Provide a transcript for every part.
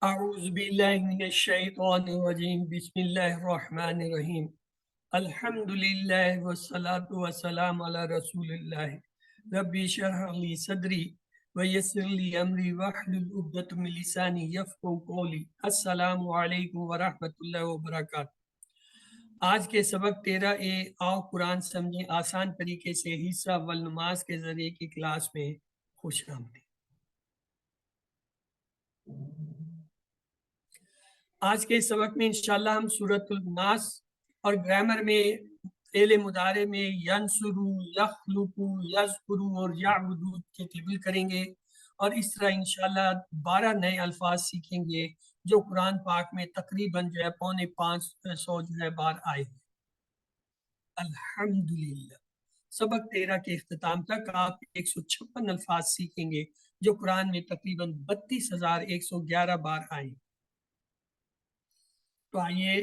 اعوذ باللہ من الشیطان الرجیم بسم اللہ الرحمن الرحیم الحمدللہ والصلاة والسلام علی رسول اللہ ربی اشرح لی صدری ویسر لی امری واحلل عقدۃ من لسانی یفقہوا قولی۔ السلام علیکم ورحمۃ اللہ وبرکاتہ۔ آج کے سبق 13A آؤ قرآن سمجھیں آسان طریقے سے حصہ والنماز کے ذریعے کی کلاس میں خوش آمدید۔ آج کے سبق میں انشاءاللہ ہم سورۃ الناس اور گرامر میں فعل مضارع میں ینصرو، یخلقو، یذکرو اور یعبدو کے طبل کریں گے، اور اس طرح انشاءاللہ 12 نئے الفاظ سیکھیں گے جو قرآن پاک میں تقریباً 450 جو ہے بار آئے ہیں۔ الحمدللہ۔ سبق 13 کے اختتام تک آپ 156 الفاظ سیکھیں گے جو قرآن میں تقریباً 32,111 بار آئے ہیں۔ تو آئیے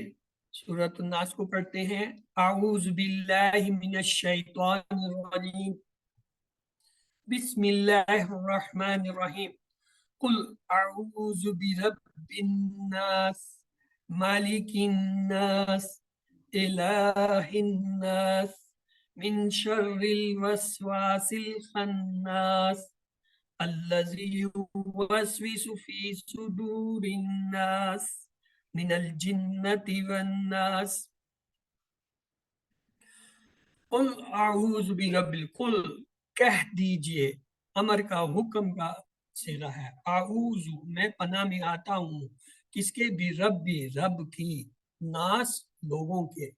سورۃ الناس کو پڑھتے ہیں۔ اعوذ باللہ من الشیطان الرجیم بسم اللہ الرحمن الرحیم قل اعوذ برب الناس مالک الناس الہ الناس من شر الوسواس الخناس الذی یوسوس فی صدور الناس من الجنت والناس۔ قل اعوذ برب القل، کہہ دیجئے، امر کا حکم کا صیغہ ہے۔ اعوذ، میں پناہ میں آتا ہوں، کس کے؟ برب، رب کی، ناس، لوگوں کے۔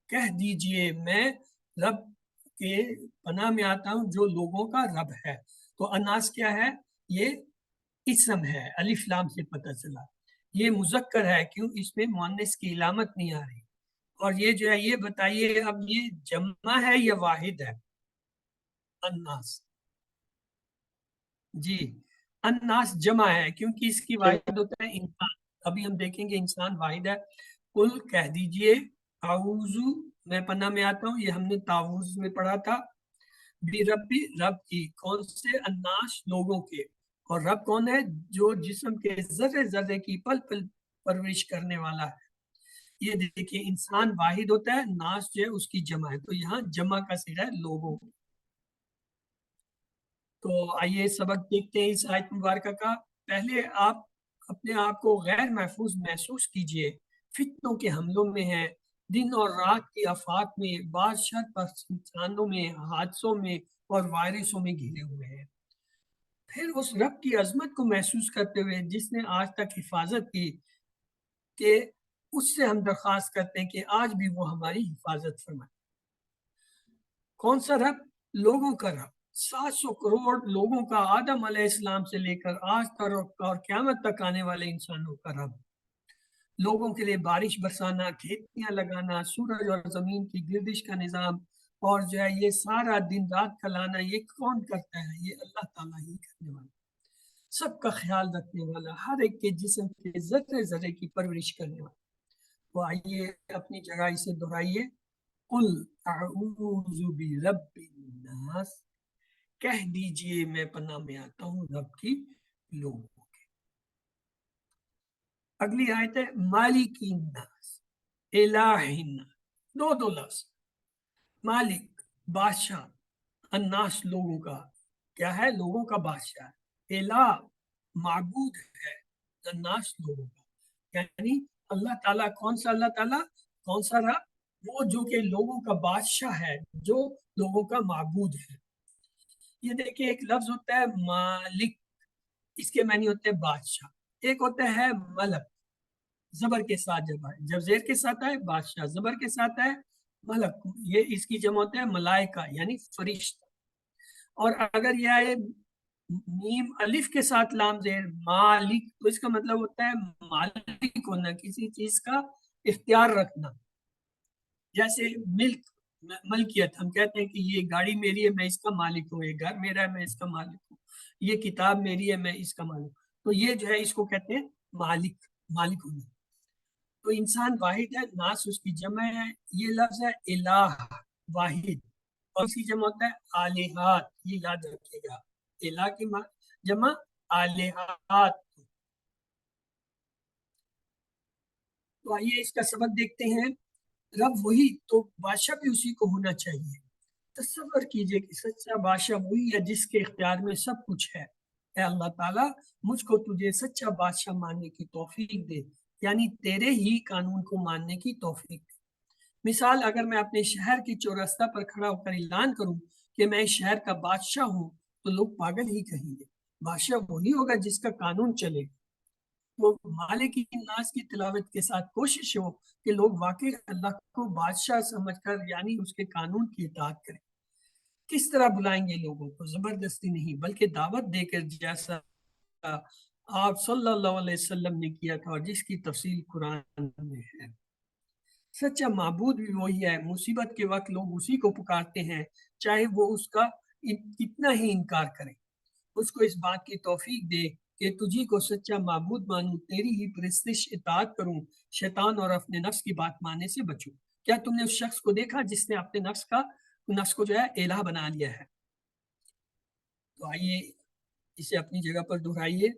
کہہ دیجئے میں رب کے پناہ میں آتا ہوں جو لوگوں کا رب ہے۔ تو الناس کیا ہے؟ یہ اسم ہے، الف لام سے پتہ چلا۔ یہ مذکر ہے، کیوں؟ اس میں مؤنث کی علامت نہیں آ رہی۔ اور یہ جو ہے، یہ بتائیے اب یہ جمع ہے یا واحد ہے؟ الناس، جی الناس جمع ہے، کیونکہ اس کی واحد ہوتا ہے انسان۔ ابھی ہم دیکھیں گے انسان واحد ہے۔ قل، کہہ دیجئے، اعوذ، میں پناہ میں آتا ہوں، یہ ہم نے تعوذ میں پڑھا تھا، بربی، رب کی، کون سے؟ الناس، لوگوں کے۔ اور رب کون ہے؟ جو جسم کے ذرے ذرے کی پل پل پرورش کرنے والا ہے۔ یہ دیکھیے انسان واحد ہوتا ہے، ناس جو ہے اس کی جمع ہے، تو یہاں جمع کا صیغہ ہے لوگوں۔ تو آئیے سبق دیکھتے ہیں اس آیت مبارکہ کا۔ پہلے آپ اپنے آپ کو غیر محفوظ محسوس کیجئے، فتنوں کے حملوں میں ہیں، دن اور رات کی آفات میں، بعض شر پرستانوں میں، حادثوں میں اور وائرسوں میں گھرے ہوئے ہیں۔ پھر اس رب کی عظمت کو محسوس کرتے ہوئے جس نے آج تک حفاظت کی، کہ اس سے ہم درخواست کرتے ہیں کہ آج بھی وہ ہماری حفاظت فرمائے۔ کون سا رب؟ لوگوں کا رب۔ 700 کروڑ لوگوں کا، آدم علیہ السلام سے لے کر آج تک اور قیامت تک آنے والے انسانوں کا رب۔ لوگوں کے لیے بارش برسانا، کھیتیاں لگانا، سورج اور زمین کی گردش کا نظام، اور جو ہے یہ سارا دن رات کا لانا، یہ کون کرتا ہے؟ یہ اللہ تعالیٰ ہی کرنے والا، سب کا خیال رکھنے والا، ہر ایک کے جسم کے ذرے ذرے کی پرورش کرنے والا۔ تو آئیے اپنی جگہ اسے دہرائیے۔ قل اعوذ برب الناس، کہہ دیجئے میں پناہ میں آتا ہوں رب کی، لوگوں کے۔ اگلی آیت ہے مالک الناس، الہ الناس، دو لفظ۔ مالک، بادشاہ، الناس، لوگوں کا، کیا ہے؟ لوگوں کا بادشاہ ہے۔ الہ، معبود ہے، الناس، لوگوں کا، یعنی اللہ تعالیٰ۔ کون سا اللہ تعالیٰ؟ کون سا رب؟ وہ جو کہ لوگوں کا بادشاہ ہے، جو لوگوں کا معبود ہے۔ یہ دیکھیں ایک لفظ ہوتا ہے مالک، اس کے معنی ہوتے ہیں بادشاہ۔ ایک ہوتا ہے ملک، زبر کے ساتھ جب آئے، جب زیر کے ساتھ آئے بادشاہ، زبر کے ساتھ آئے ملک، یہ اس کی جمع ہوتا ہے ملائکہ، یعنی فرشتہ۔ اور اگر یہ آئے میم الف کے ساتھ لام زیر، مالک، تو اس کا مطلب ہوتا ہے مالک ہونا، کسی چیز کا اختیار رکھنا۔ جیسے ملک، ملکیت، ہم کہتے ہیں کہ یہ گاڑی میری ہے، میں اس کا مالک ہوں، یہ گھر میرا ہے، میں اس کا مالک ہوں، یہ کتاب میری ہے، میں اس کا مالک ہوں۔ تو یہ جو ہے اس کو کہتے ہیں مالک، مالک ہونا۔ تو انسان واحد ہے، ناس اس کی جمع ہے۔ یہ لفظ ہے الہ، واحد، اور اس کی جمع ہوتا ہے آلہات، یہ یاد رکھیے گا، الہ کی جمع آلہات۔ تو آئیے اس کا سبق دیکھتے ہیں. رب وہی تو بادشاہ بھی اسی کو ہونا چاہیے. تصور کیجئے کہ سچا بادشاہ وہی ہے جس کے اختیار میں سب کچھ ہے. اے اللہ تعالیٰ مجھ کو تجھے سچا بادشاہ ماننے کی توفیق دے، یعنی تیرے ہی قانون کو ماننے کی توفیق دے. مثال اگر میں اپنے شہر کی چورستہ پر کھڑا ہو کر اعلان کروں کہ میں اس شہر کا بادشاہ ہوں تو لوگ پاگل ہی کہیں گے. بادشاہ وہی ہوگا جس کا قانون چلے گا. وہ مالک الناس کی تلاوت کے ساتھ کوشش ہو کہ لوگ واقعی اللہ کو بادشاہ سمجھ کر یعنی اس کے قانون کی اطاعت کریں. کس طرح بلائیں گے لوگوں کو؟ زبردستی نہیں بلکہ دعوت دے کر، جیسا آپ صلی اللہ علیہ وسلم نے کیا تھا اور جس کی تفصیل قرآن میں ہے. سچا معبود بھی وہی ہے. مصیبت کے وقت لوگ اسی کو پکارتے ہیں چاہے وہ اس کا کتنا ہی انکار کریں. اس کو اس بات کی توفیق دے کہ تجھی کو سچا معبود مانوں، تیری ہی پرستش اطاعت کروں، شیطان اور اپنے نفس کی بات ماننے سے بچوں. کیا تم نے اس شخص کو دیکھا جس نے اپنے نفس کو جو ہے الہ بنا لیا ہے؟ تو آئیے اسے اپنی جگہ پر دہرائیے.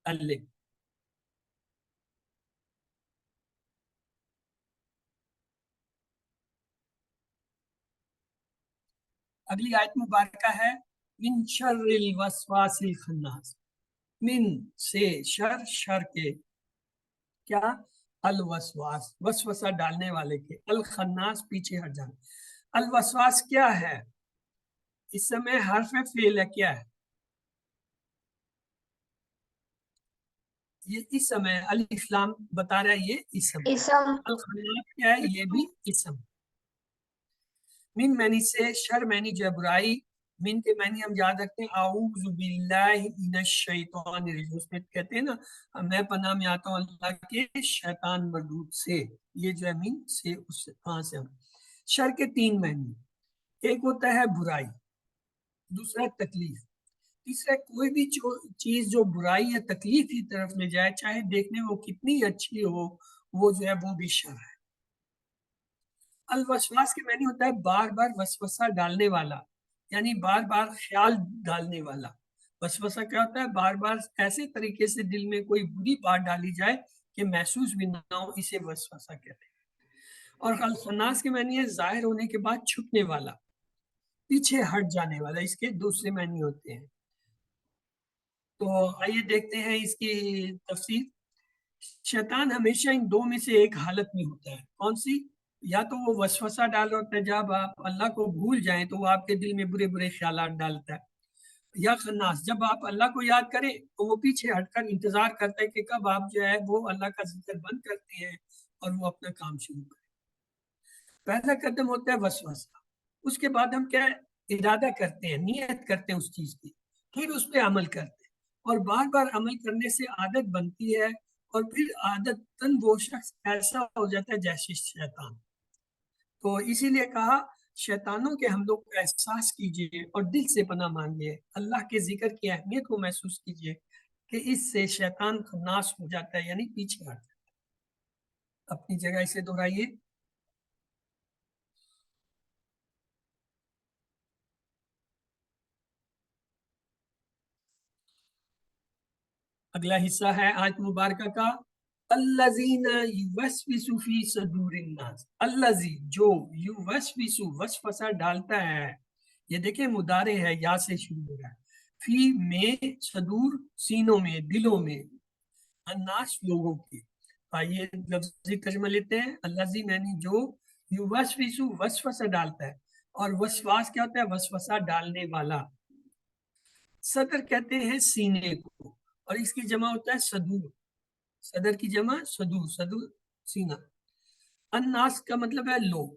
اللہ. اگلی آیت مبارکہ ہے من شر الوسواس الخناس. من سے، شر کے، کیا؟ الوسواس، وسوسہ ڈالنے والے کے، الخناس پیچھے ہٹ جانا. الوسواس کیا ہے؟ اس سمے حرف فعل ہے. کیا ہے یہ؟ اسم ہے. الف لام بتا رہا ہے یہ اسم. الخناس کیا ہے؟ یہ بھی اسم. من معنی سے، شر معنی جو ہے برائی. من کے معنی ہم یاد رکھتے ہیں اعوذ باللہ من الشیطان الرجیم. اس میں کہتے ہیں نا میں پناہ میں آتا ہوں اللہ کے شیطان مردود سے. یہ جو ہے من سے، اس سے کہاں سے ہم. شر کے تین معنی. ایک ہوتا ہے برائی، دوسرا تکلیف، تیسرا کوئی بھی چیز جو برائی یا تکلیف کی طرف لے جائے، چاہے دیکھنے میں وہ کتنی اچھی ہو، وہ جو ہے وہ بھی شر ہے. الوسواس کے معنی ہوتا ہے بار بار وسوسہ ڈالنے والا، یعنی بار بار خیال ڈالنے والا. وسوسہ کیا ہوتا ہے؟ بار بار ایسے طریقے سے دل میں کوئی بری بات ڈالی جائے کہ محسوس بھی نہ ہو، اسے وسوسہ کہتے ہیں. اور الخناس کے معنی ہے ظاہر ہونے کے بعد چھپنے والا، پیچھے ہٹ جانے والا. اس کے دوسرے معنی ہوتے ہیں. تو آئیے دیکھتے ہیں اس کی تفسیر. شیطان ہمیشہ ان دو میں سے ایک حالت میں ہوتا ہے. کون سی؟ یا تو وہ وسوسہ ڈال ہوتا ہے، جب آپ اللہ کو بھول جائیں تو وہ آپ کے دل میں برے برے خیالات ڈالتا ہے. یا خناس، جب آپ اللہ کو یاد کریں تو وہ پیچھے ہٹ کر انتظار کرتا ہے کہ کب آپ جو ہے وہ اللہ کا ذکر بند کرتے ہیں اور وہ اپنا کام شروع کریں. پہلا قدم ہوتا ہے وسوسہ. اس کے بعد ہم کیا ارادہ کرتے ہیں، نیت کرتے ہیں اس چیز کی، پھر اس پہ عمل کرتے ہیں، اور بار بار عمل کرنے سے عادت بنتی ہے، اور پھر عادت وہ شخص ایسا ہو جاتا ہے جیسے شیطان. تو اسی لیے کہا شیطانوں کے حملوں کا احساس کیجئے اور دل سے پناہ مانگیے. اللہ کے ذکر کی اہمیت کو محسوس کیجئے کہ اس سے شیطان خناس ہو جاتا ہے، یعنی پیچھے ہٹ جاتا ہے. اپنی جگہ اسے دہرائیے. اگلا حصہ ہے آیت مبارکہ کا الذین یوسوسو فی صدور الناس. الذی جو، یوسوسو وسوسہ ڈالتا ہے، یہ دیکھیں مضارع ہے، یا سے شروع ہو رہا ہے. فی میں، صدور سینوں میں، دلوں میں، الناس لوگوں کی. آئیے لفظی ترجمہ لیتے ہیں. الذی یعنی جو، یوسوسو وسوسہ ڈالتا ہے. اور وسواس کیا ہوتا ہے؟ وسوسہ ڈالنے والا. صدر کہتے ہیں سینے کو، اور اس کی جمع ہوتا ہے صدور. صدر کی جمع صدور، صدور سینہ. الناس کا مطلب ہے لوگ.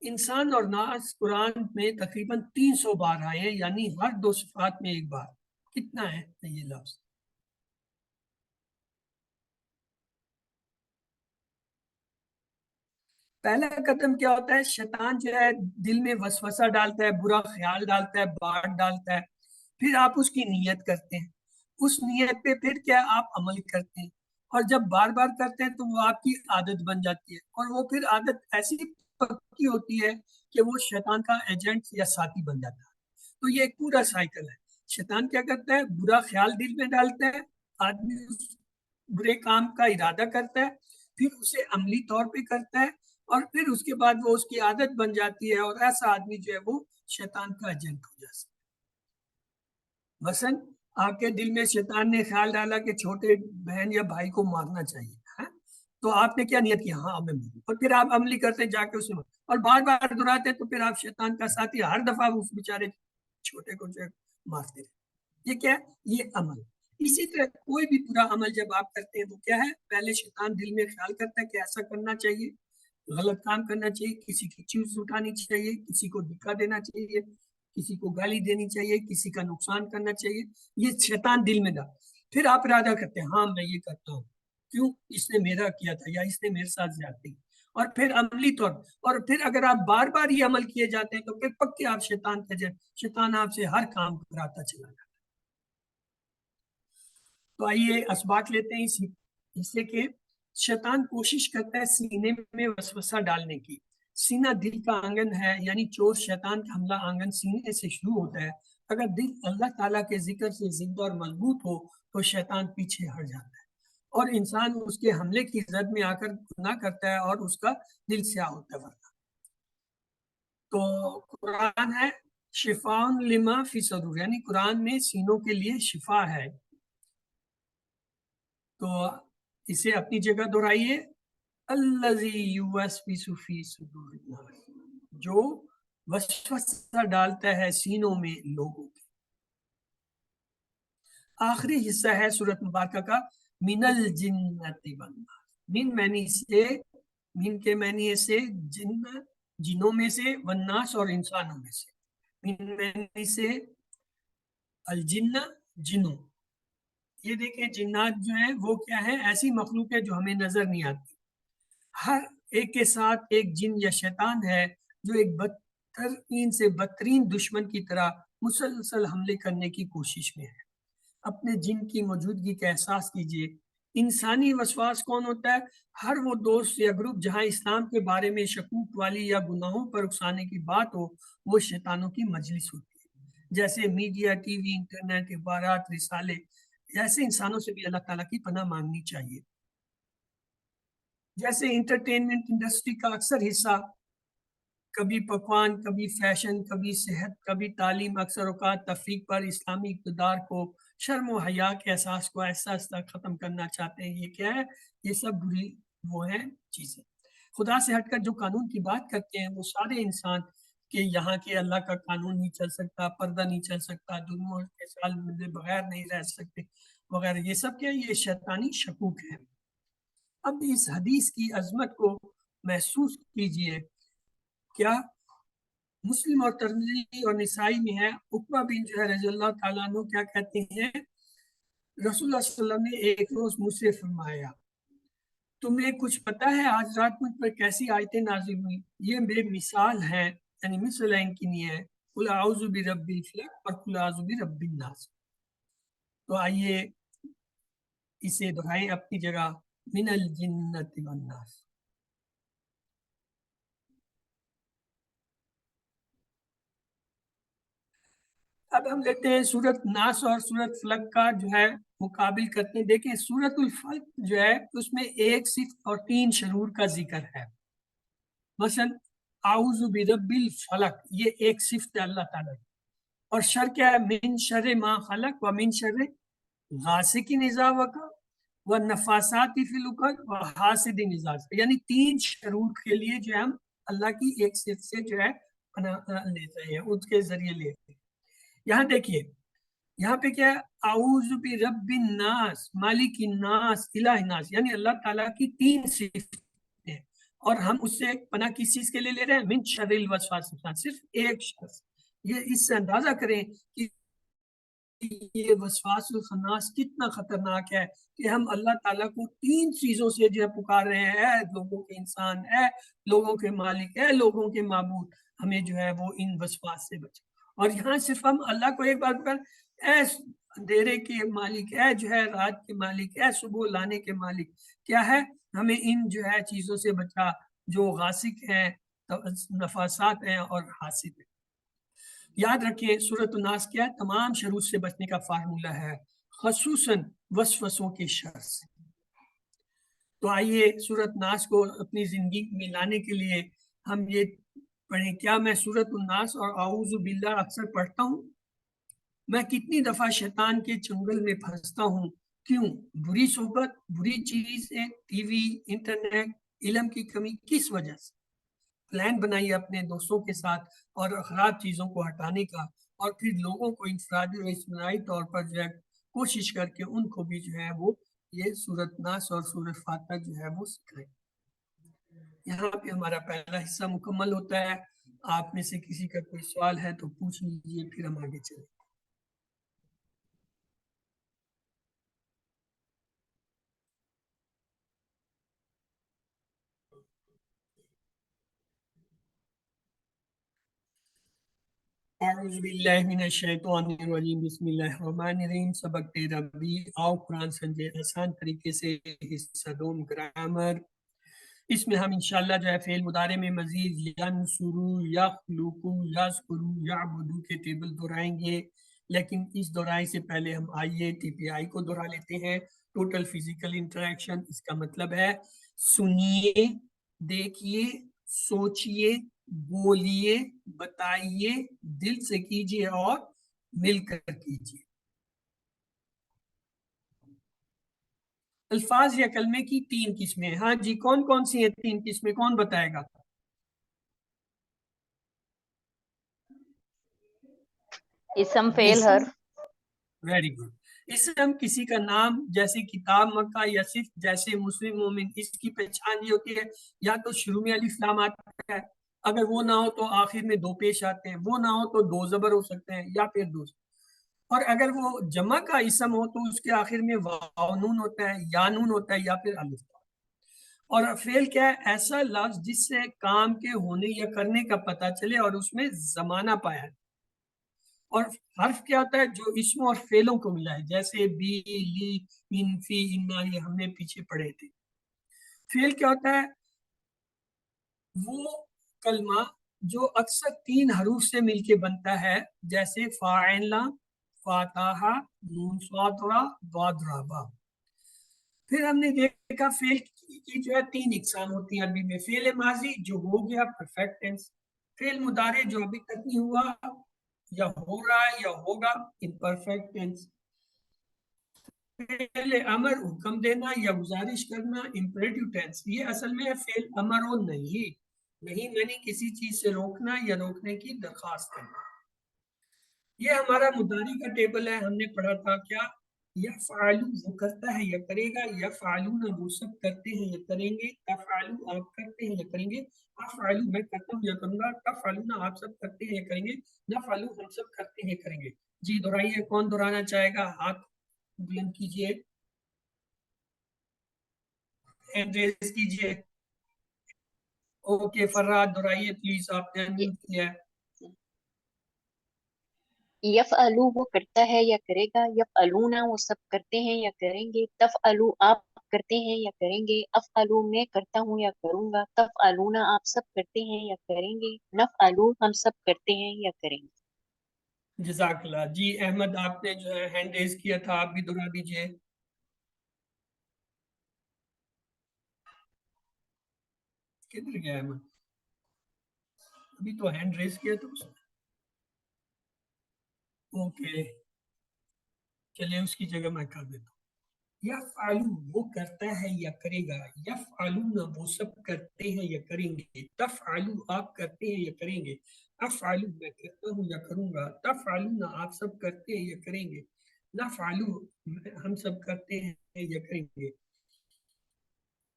انسان اور ناس قرآن میں تقریباً 300 بار آئے ہیں، یعنی ہر دو صفات میں ایک بار. کتنا ہے یہ لفظ؟ پہلا قدم کیا ہوتا ہے؟ شیطان جو ہے دل میں وسوسہ ڈالتا ہے، برا خیال ڈالتا ہے، بات ڈالتا ہے. پھر آپ اس کی نیت کرتے ہیں، اس نیت پہ پھر کیا آپ عمل کرتے ہیں، اور جب بار بار کرتے ہیں تو وہ آپ کی عادت بن جاتی ہے، اور وہ پھر عادت ایسی پکی ہوتی ہے کہ وہ شیطان کا ایجنٹ یا ساتھی بن جاتا ہے. تو یہ ایک پورا سائیکل ہے. شیطان کیا کرتا ہے؟ برا خیال دل میں ڈالتا ہے، آدمی اس برے کام کا ارادہ کرتا ہے، پھر اسے عملی طور پہ کرتا ہے اور پھر اس کے بعد وہ اس کی عادت بن جاتی ہے اور ایسا آدمی جو ہے وہ شیطان کا ایجنٹ ہو جا سکتا ہے۔ مثلا آپ کے دل میں شیطان نے خیال ڈالا کہ چھوٹے بہن یا بھائی کو مارنا چاہیے، تو آپ نے کیا نیت کیا؟ ہاں میں ماروں، اور پھر آپ عملی کرتے جا کے اسے اور بار بار دہراتے تو پھر آپ شیطان کا ساتھی، ہر دفعہ اس بیچارے چھوٹے کو جو مارتے رہے۔ یہ کیا ہے؟ یہ عمل۔ اسی طرح کوئی بھی برا عمل جب آپ کرتے ہیں تو کیا ہے؟ پہلے شیطان دل میں خیال کرتا ہے کہ ایسا کرنا چاہیے، غلط کام کرنا چاہیے، کسی کی چیز اٹھانی چاہیے، کسی کو دھکا دینا چاہیے، کسی کو گالی دینی چاہیے، کسی کا نقصان کرنا چاہیے، یہ شیطان دل میں ڈال۔ پھر آپ ارادہ کرتے ہیں ہاں میں یہ کرتا ہوں، کیوں؟ اس نے میرا کیا تھا یا اس نے میرے ساتھ زیادتی، اور پھر عملی طور اور پھر اگر آپ بار بار یہ عمل کیے جاتے ہیں تو پھر پکے آپ شیطان کا شیطان آپ سے ہر کام کراتا چلا جاتا ہے۔ تو آئیے اسباق لیتے ہیں اس سے کہ شیطان کوشش کرتا ہے سینے میں وسوسہ ڈالنے کی۔ سینہ دل کا آنگن ہے، یعنی چور شیطان کا حملہ آنگن سینے سے شروع ہوتا ہے۔ اگر دل اللہ تعالیٰ کے ذکر سے زندہ اور مضبوط ہو تو شیطان پیچھے ہٹ جاتا ہے اور انسان اس کے حملے کی زد میں آ کر گناہ کرتا ہے اور اس کا دل سیاہ ہوتا ہے۔ تو قرآن ہے شفاء لما فی صدور، یعنی قرآن میں سینوں کے لیے شفا ہے۔ تو اسے اپنی جگہ دہرائیے، الذی یوسوس فی صدور الناس، جو وسوسہ ڈالتا ہے سینوں میں لوگوں کے۔ آخری حصہ ہے سورۃ مبارکہ کا من الجنۃ والناس، من معنی سے، من کے معنی سے جن، جنوں میں سے، والناس اور انسانوں میں سے۔ من معنی سے الجن، جنوں۔ یہ دیکھیں جنات جو ہیں وہ کیا ہے؟ ایسی مخلوق ہے جو ہمیں نظر نہیں آتی۔ ہر ایک کے ساتھ ایک جن یا شیطان ہے جو ایک بدترین سے بدترین دشمن کی طرح مسلسل حملے کرنے کی کوشش میں ہے۔ اپنے جن کی موجودگی کا احساس کیجئے۔ انسانی وسواس کون ہوتا ہے؟ ہر وہ دوست یا گروپ جہاں اسلام کے بارے میں شکوک والی یا گناہوں پر اکسانے کی بات ہو، وہ شیطانوں کی مجلس ہوتی ہے۔ جیسے میڈیا، ٹی وی، انٹرنیٹ، اخبارات، رسالے، ایسے انسانوں سے بھی اللہ تعالیٰ کی پناہ مانگنی چاہیے۔ جیسے انٹرٹینمنٹ انڈسٹری کا اکثر حصہ کبھی پکوان، کبھی فیشن، کبھی صحت، کبھی تعلیم، اکثر اوقات تفریح پر اسلامی اقتدار کو، شرم و حیا کے احساس کو آہستہ آہستہ ختم کرنا چاہتے ہیں۔ یہ کیا ہے؟ یہ سب بری وہ ہیں چیزیں۔ خدا سے ہٹ کر جو قانون کی بات کرتے ہیں وہ سارے انسان کہ یہاں کے اللہ کا قانون نہیں چل سکتا، پردہ نہیں چل سکتا، دنوں کے سال ملے بغیر نہیں رہ سکتے وغیرہ، یہ سب کیا؟ یہ شیطانی شکوک ہے۔ اب اس حدیث کی عظمت کو محسوس کیجئے۔ کیا مسلم اور ترمذی اور نسائی میں ہے، عقبہ بن جو ہے رضی اللہ تعالیٰ عنہ کیا کہتے ہیں؟ رسول اللہ صلی اللہ علیہ وسلم نے ایک روز مجھ سے فرمایا تمہیں کچھ پتہ ہے آج رات مجھ پر کیسی آیتیں نازل ہوئی؟ یہ بے مثال ہے، یعنی مثل ان کی نہیں ہے، قل اعوذ برب الفلق اور قل اعوذ برب الناس۔ تو آئیے اسے دہرائیں اپنی جگہ، من الجنۃ والناس۔ اب ہم لیتے ہیں سورت ناس اور سورت فلق کا جو ہے مقابل کرتے ہیں۔ دیکھیں سورت الفلق جو ہے اس میں ایک صفت اور 3 شرور کا ذکر ہے۔ مثلا اعوذ برب الفلق، یہ ایک صفت ہے اللہ تعالیٰ کی، اور شر کیا ہے؟ من شر ما خلق و من شر غاسق اذا وقب والنفاثات فی العقد وحاسد اذا حسد، یعنی 3 شرور کے لیے جو ہم اللہ کی ایک صفت سے جو ہے پناہ لیتے ہیں، اس کے ذریعے لیتے ہیں۔ یہاں دیکھیے یہاں پہ کیا ہے؟ اعوذ برب الناس، مالک الناس، الہ الناس، یعنی اللہ تعالیٰ کی 3 صفتیں، اور ہم اس سے پناہ کس چیز کے لیے لے رہے ہیں؟ من شر الوسواس الخناس، صرف ایک شخص۔ یہ اس سے اندازہ کریں کہ یہ وسواس الخناس کتنا خطرناک ہے کہ ہم اللہ تعالیٰ کو 3 چیزوں سے جو ہے پکار رہے ہیں، اے لوگوں کے انسان، اے لوگوں کے مالک، اے لوگوں کے معبود، ہمیں جو ہے وہ ان وسواس سے بچے۔ اور یہاں صرف ہم اللہ کو ایک بار پکار، اے اندھیرے کے مالک، اے جو ہے رات کے مالک، اے صبح لانے کے مالک، کیا ہے؟ ہمیں ان جو ہے چیزوں سے بچا جو غاسق ہیں، نفاسات ہیں اور حاسد ہیں۔ یاد رکھیں سورۃ الناس کیا ہے؟ تمام شرور سے بچنے کا فارمولہ ہے، خصوصاً وسوسوں کے شر سے۔ تو آئیے سورۃ ناس کو اپنی زندگی میں لانے کے لیے ہم یہ پڑھیں. کیا میں سورۃ الناس اور اعوذ باللہ اکثر پڑھتا ہوں؟ میں کتنی دفعہ شیطان کے چنگل میں پھنستا ہوں. کیوں؟ بری صحبت، بری چیزیں، ٹی وی، انٹرنیٹ، علم کی کمی. کس وجہ سے؟ پلان بنائیے اپنے دوستوں کے ساتھ اور خراب چیزوں کو ہٹانے کا، اور پھر لوگوں کو انفرادی اور اجتماعی طور پر جو ہے کوشش کر کے ان کو بھی جو ہے وہ یہ سورۃ ناس اور سورۃ فاتحہ جو ہے وہ سکھائیں. یہاں پہ ہمارا پہلا حصہ مکمل ہوتا ہے. آپ میں سے کسی کا کوئی سوال ہے تو پوچھ لیجیے، پھر ہم آگے چلیں. اعوذ باللہ من الشیطان الرجیم، بسم اللہ الرحمن الرحیم. سبق 13 آؤ قرآن سمجھے آسان طریقے سے. حصہ دوم گرامر. اس میں ہم انشاءاللہ جو ہے فعل مضارع میں مزید ینصرو، یخلقو، یذکرو، یعبدو کے ٹیبل دہرائیں گے. لیکن اس دہرائی سے پہلے ہم آئیے ٹی پی آئی کو دہرا لیتے ہیں. ٹوٹل فزیکل انٹریکشن، اس کا مطلب ہے سنیے، دیکھیے، سوچئے، بولیے، بتائیے، دل سے کیجیے اور مل کر کیجیے. الفاظ یا کلمے کی 3 قسمیں. ہاں جی، کون کون سی ہیں 3 قسمیں؟ کون بتائے گا؟ اسم، فعل، حرف. Very good. اسم کسی کا نام، جیسے کتاب مکہ، یا صرف جیسے مسلم مومن. اس کی پہچان یہ ہوتی ہے یا تو شروع میں الف لام آتا ہے، اگر وہ نہ ہو تو آخر میں 2 پیش آتے ہیں، وہ نہ ہو تو 2 زبر ہو سکتے ہیں یا پھر 2. اور اگر وہ جمع کا اسم ہو تو اس کے آخر میں واو نون ہوتا ہے، یا نون ہوتا ہے، یا پھر الف. اور فعل کیا ہے؟ ایسا لفظ جس سے کام کے ہونے یا کرنے کا پتہ چلے اور اس میں زمانہ پایا ہے. اور حرف کیا ہوتا ہے؟ جو اسموں اور فعلوں کو ملا ہے، جیسے بی، لی، ان، فی، انا، یہ ہم نے پیچھے پڑھے تھے. فعل کیا ہوتا ہے؟ وہ کلمہ جو اکثر 3 حروف سے مل کے بنتا ہے، جیسے فاعلہ، فاتحہ، نون صاد را، ضاد را با. پھر ہم نے دیکھا فعل کی جو ہے 3 اقسام ہوتی ہیں عربی میں. فعل ماضی جو ہو گیا، پرفیکٹ ٹینس. فعل مضارع جو ابھی تک نہیں ہوا یا ہو رہا ہے یا ہوگا، امپرفیکٹ ٹینس. فعل امر حکم دینا یا گزارش کرنا، امپریٹیو ٹینس. یہ اصل میں فعل امر و نہیں یعنی کسی چیز سے روکنا یا روکنے کی درخواست کرنا. یہ ہمارا مضارع کا ٹیبل ہے. ہم نے پڑھا تھا کیا؟ یفعلو وہ کرتا ہے یا کرے گا، یفعلون وہ سب کرتے ہیں یا کریں گے، تفعلو آپ کرتے ہیں یا کریں گے، افعلو میں کرتا ہوں یا کروں گا، تفعلون آپ سب کرتے ہیں یا کریں گے، نفعلو ہم سب کرتے ہیں کریں گے. جی دہرائیے، کون دہرانا چاہے گا؟ ہاتھ بلند کیجئے، ہینڈ ریز کیجئے. اوکے فراد دہرائیے پلیز، آپ نے انمیوٹ کیا ہے. یفعلو وہ کرتا ہے یا کرے گا، یفعلون وہ سب کرتے ہیں یا کریں گے، تفعلو آپ کرتے ہیں یا کریں گے، افعلو میں کرتا ہوں یا کروں گا، تفعلون آپ سب کرتے ہیں یا کریں گے، نفعلو ہم سب کرتے ہیں یا کریں گے. جزاک اللہ. جی احمد، آپ نے جو ہے ہینڈ ریز کیا تھا، آپ بھی دہرا دیجئے. کدھر گیا احمد؟ ابھی تو ہینڈ ریز کیا تھا اس نے. اوکے چلیے، اس کی جگہ میں کر دیتا ہوں. یفعلو وہ کرتا ہے یا کرے گا، یفعلون وہ سب کرتے ہیں یا کریں گے، تفعلو آپ کرتے ہیں یا کریں گے، افعلو میں کرتا ہوں یا کروں گا، تفعلون آپ سب کرتے ہیں یا کریں گے، نفعلو ہم سب کرتے ہیں یا کریں گے.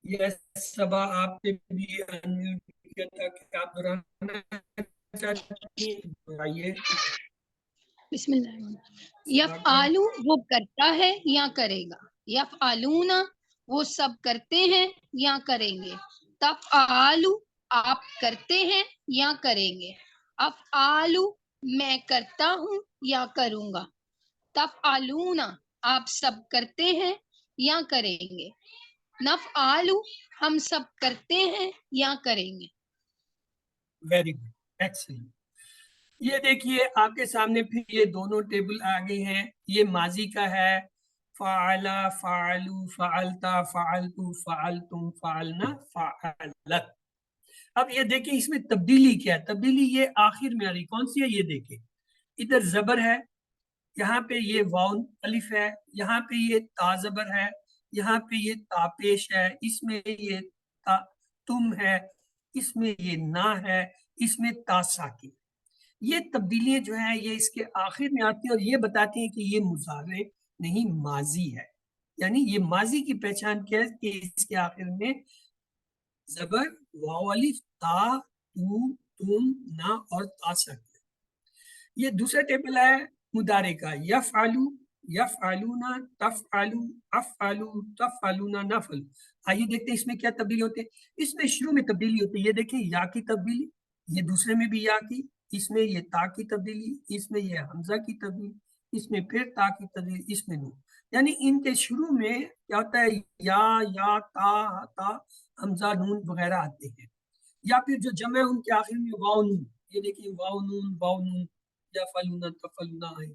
یہ سبا آپ نے بھی انمیوٹ کیا تھا کہ آپ دہرانا چاہتی ہیں، دہرائیے. بسم اللہ الرحمن الرحیم. یفعلو وہ کرتا ہے یا کرے گا، یفعلون وہ سب کرتے ہیں یا کریں گے، تفعلو آپ کرتے ہیں یا کریں گے، افعلو میں کرتا ہوں یا کروں گا، تفعلون آپ سب کرتے ہیں یا کریں گے، نفعلو ہم سب کرتے ہیں یا کریں گے. Very good, excellent. یہ دیکھیے آپ کے سامنے پھر یہ دونوں ٹیبل آگے ہیں. یہ ماضی کا ہے فعلا، فعلو، فعلتا، فعلتو، فعلتم، فعلنا، فعلت. اب یہ دیکھیں اس میں تبدیلی کیا ہے. تبدیلی یہ آخر میں آ رہی کون سی ہے, یہ دیکھیں ادھر زبر ہے, یہاں پہ یہ واؤ الف ہے, یہاں پہ یہ تا زبر ہے, یہاں پہ یہ تا پیش ہے, اس میں یہ تا تم ہے, اس میں یہ نا ہے, اس میں تا ساکن. یہ تبدیلیاں جو ہیں یہ اس کے آخر میں آتی ہیں اور یہ بتاتی ہیں کہ یہ مضارع نہیں ماضی ہے. یعنی یہ ماضی کی پہچان کیا ہے کہ اس کے آخر میں زبر, واو الف, تا, تو, تم, نا اور تا ساکن. یہ دوسرا ٹیبل ہے مضارع کا, یفعلو, یفعلونا, تفعلو, افعلو, تفعلونا, نفعل. آئیے دیکھتے ہیں اس میں کیا تبدیلی ہوتی ہے. اس میں شروع میں تبدیلی ہوتی ہے, یہ دیکھیں یا کی تبدیلی, یہ دوسرے میں بھی یا کی, اس میں یہ تا کی تبدیلی, اس میں یہ حمزہ کی تبدیلی, اس میں پھر تا کی تبدیلی, اس میں نون. یعنی ان کے شروع میں کیا ہوتا ہے, یا تا حمزہ نون وغیرہ آتے ہیں, یا پھر جو جمع ہے ان کے آخر میں واو نون, یہ دیکھیں واو نون, یا فلونا تفلونا ہے.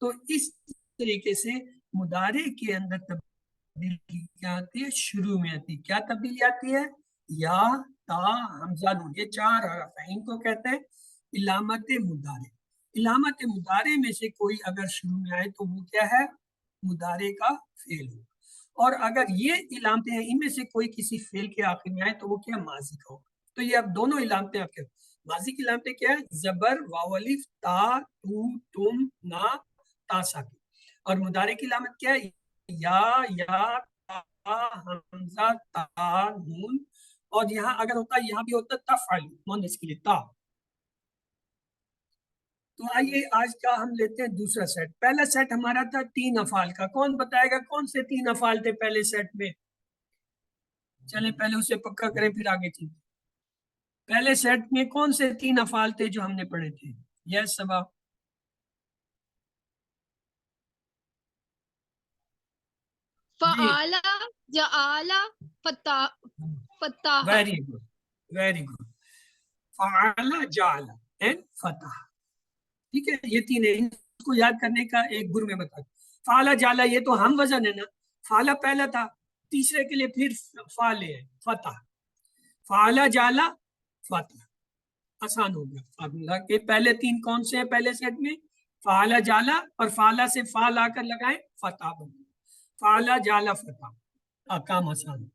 تو اس طریقے سے مضارع کے اندر تبدیلی کیا آتی ہے, شروع میں آتی ہے. کیا تبدیلی آتی ہے, یا, تا, حمزہ, نون, یہ چار حرف ہیں, ان کو کہتے ہیں علامت مضارع. علامت مضارع میں سے کوئی اگر شروع میں آئے تو وہ کیا ہے, مضارع کا فعل ہو. اور اگر یہ علامتیں ہیں ان میں سے کوئی کسی فعل کے آخر میں آئے تو وہ کیا, ماضی کا ہو. تو یہ اب دونوں علامتیں آپ کے ماضی کی علامتیں کیا ہے, زبر, واو الف, تا, تو, تم, نا, تا ساکن. اور مضارع کی علامت کیا ہے, یا, تا, حمزہ, تا, نون. اور یہاں اگر ہوتا ہے, یہاں بھی ہوتا ہے تفعل, مؤنث کے لیے تا. تو آئیے آج کا ہم لیتے ہیں دوسرا سیٹ. پہلا سیٹ ہمارا تھا 3 افعال کا. کون بتائے گا کون سے 3 افعال تھے پہلے سیٹ میں؟ چلیں پہلے اسے پکا کریں پھر آگے چلیں. پہلے سیٹ میں کون سے 3 افعال تھے جو ہم نے پڑھے تھے؟ یس سبا. فعلا, جعلا, فتح. Very good, very good. فعل, جعل اینڈ فتح. ٹھیک ہے, یہ 3 ہیں. ان کو یاد کرنے کا ایک گر میں بتا دوں. فعل, جعل یہ تو ہم وزن ہے نا, فعل پہلا تھا, تیسرے کے لیے پھر فعل ہے فتح. فعل, جعل, فتح. آسان ہو گیا فارمولا کہ پہلے 3 کون سے ہیں پہلے سیٹ میں, فعل, جعل, اور فعل سے فعل آ کر لگائیں فتح بن گیا. فعل, جعل, فتح. کام آسان.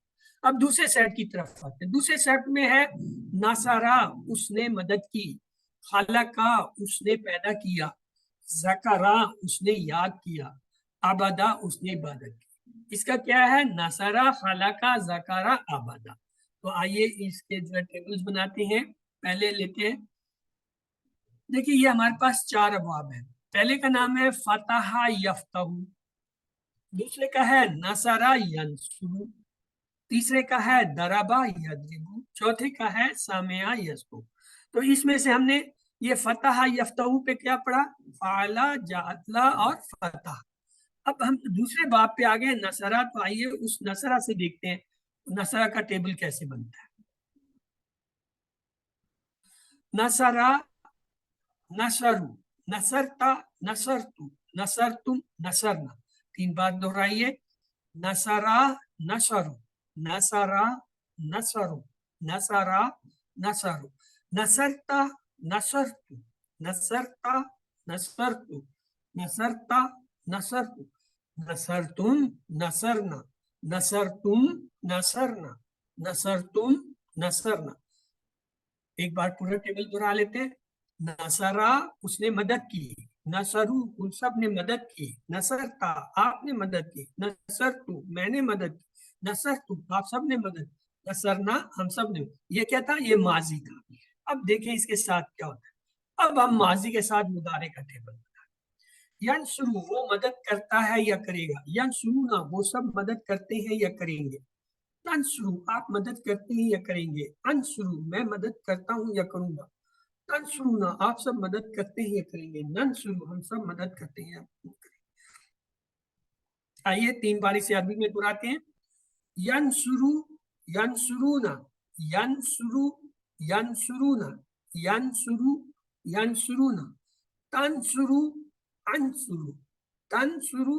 اب دوسرے سیٹ کی طرف آتے ہیں. دوسرے سیٹ میں ہے نصرہ, اس نے مدد کی, خلقہ, اس نے پیدا کیا, ذکرہ, اس نے یاد کیا, عبدہ, اس نے عبادت کی. اس کا کیا ہے, نصرہ, خلقہ, ذکرہ, عبدہ. تو آئیے اس کے جو ٹیبلز بناتے ہیں. پہلے لیتے ہیں, دیکھیے یہ ہمارے پاس 4 ابواب ہیں. پہلے کا نام ہے فتح یفتح, دوسرے کا ہے نصرہ ینصر, تیسرے کا ہے ضربہ یضرب, چوتھے کا ہے سمع یسمع. تو اس میں سے ہم نے یہ فتح یفتح پہ کیا پڑھا, فعل, جعل اور فتح. اب ہم دوسرے باب پہ آ گئے نصرہ. تو آئیے اس نصرہ سے دیکھتے ہیں نصرہ کا ٹیبل کیسے بنتا ہے. نصرہ, نصرو, نصرتا, نصرتو, نصرتم, نصرنا. 3 بار دہرائیے. نصرہ, نصرو, نصرہ, نصرو, نصرہ, نصرو, نصرتا, نصرتو, نصرتا, نصرتو, نصرتا, نصرتو, نصرتم, نصرنا, نصرتم, نصرنا, نصرتم, نصرنا. ایک بار پورا ٹیبل دہرا لیتے ہیں. نصرہ, اس نے مدد کی, نصرو, ان سب نے مدد کی, نصرتا, آپ نے مدد کی, نصرتو, میں نے مدد کی, نصرتو, آپ سب نے مدد کی, نصرنا, ہم سب نے. یہ کیا تھا, یہ ماضی تھا. اب دیکھیں اس کے ساتھ کیا ہوتا ہے. اب ہم ماضی کے ساتھ مضارع کا ٹیبل بنائیں. ینصرو, وہ مدد کرتا ہے یا کرے گا. ینصرونا, وہ سب مدد کرتے ہیں یا کریں گے. تنصرو, آپ مدد کرتے ہیں یا کریں گے. انصرو, میں مدد کرتا ہوں یا کروں گا. تنصرونا, آپ سب مدد کرتے ہیں یا کریں گے. ننصرو, ہم سب مدد کرتے ہیں یا کریں گے. آئیے 3 بار اسے عربی میں دہراتے ہیں. ینصرو, ینصرونا, ینصرو, ینصرونا, ینصرو, ینصرونا. تنصرو, انصرو, تنصرو,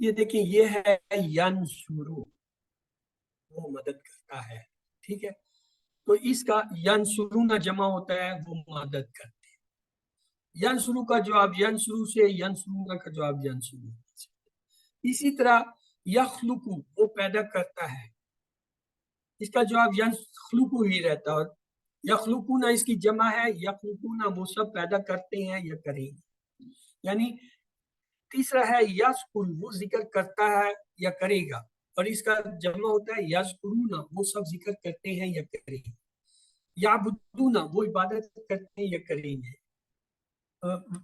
یہ دیکھیں یہ ہے ینصرو، وہ مدد کرتا ہے، ٹھیک ہے. تو اس کا ینصرون جمع ہوتا ہے وہ مدد کرتے ہیں. ینصرو کا جواب ینصرو سے، ینصرون کا جواب ینصرو سے. اسی طرح یخلقو وہ پیدا کرتا ہے، اس کا جواب یخلقو ہی رہتا ہے. اور یخلقون اس کی جمع ہے، یخلقون وہ سب پیدا کرتے ہیں یا کریں گے. یعنی تیسرا ہے یذکر وہ ذکر کرتا ہے یا کرے گا، اور اس کا جمع ہوتا ہے یذکرون وہ سب ذکر کرتے ہیں یا کریں گے. یعبدون وہ عبادت کرتے ہیں یا کریں گے،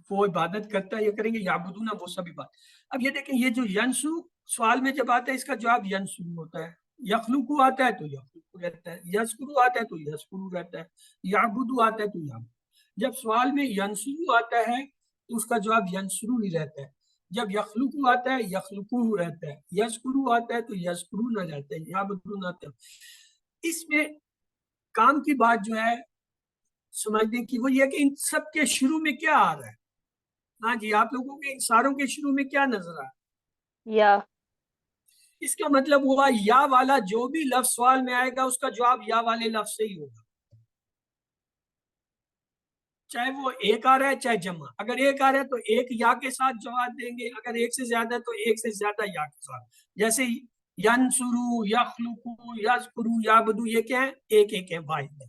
وہ عبادت کرتا ہے یا کریں گے. یعبدون وہ سب عبادت. اب یہ دیکھیں یہ جو ینسو سوال میں جب آتا ہے اس کا جواب ینسو ہوتا ہے. یخلقو آتا ہے تو یخلقو رہتا ہے، یذکرو آتا ہے تو یذکرو رہتا ہے، یعبدو آتا ہے تو یعبد. جب سوال میں ینسرو آتا ہے تو اس کا جواب ینسرو ہی رہتا ہے. جب یخلقو آتا ہے یخلقو رہتا ہے، یذکرو آتا ہے تو یذکرو نہ رہتا ہے، یعبدون آتا ہے. اس میں کام کی بات جو ہے سمجھنے کی وہ یہ کہ ان سب کے شروع میں کیا آ رہا ہے. ہاں جی آپ لوگوں کے ان ساروں کے شروع میں کیا نظر آ رہا ہے؟ یا. اس کا مطلب ہوا یا والا جو بھی لفظ سوال میں آئے گا اس کا جواب یا والے لفظ سے ہی ہوگا، چاہے وہ ایک آ رہا ہے چاہے جمع. اگر ایک آ رہا ہے تو ایک یا کے ساتھ جواب دیں گے، اگر ایک سے زیادہ تو ایک سے زیادہ یا کے ساتھ. جیسے ینصرو، یخلقو، یذکرو، یعبدو یہ کیا ہے؟ ایک ایک ہے، واحد ہے.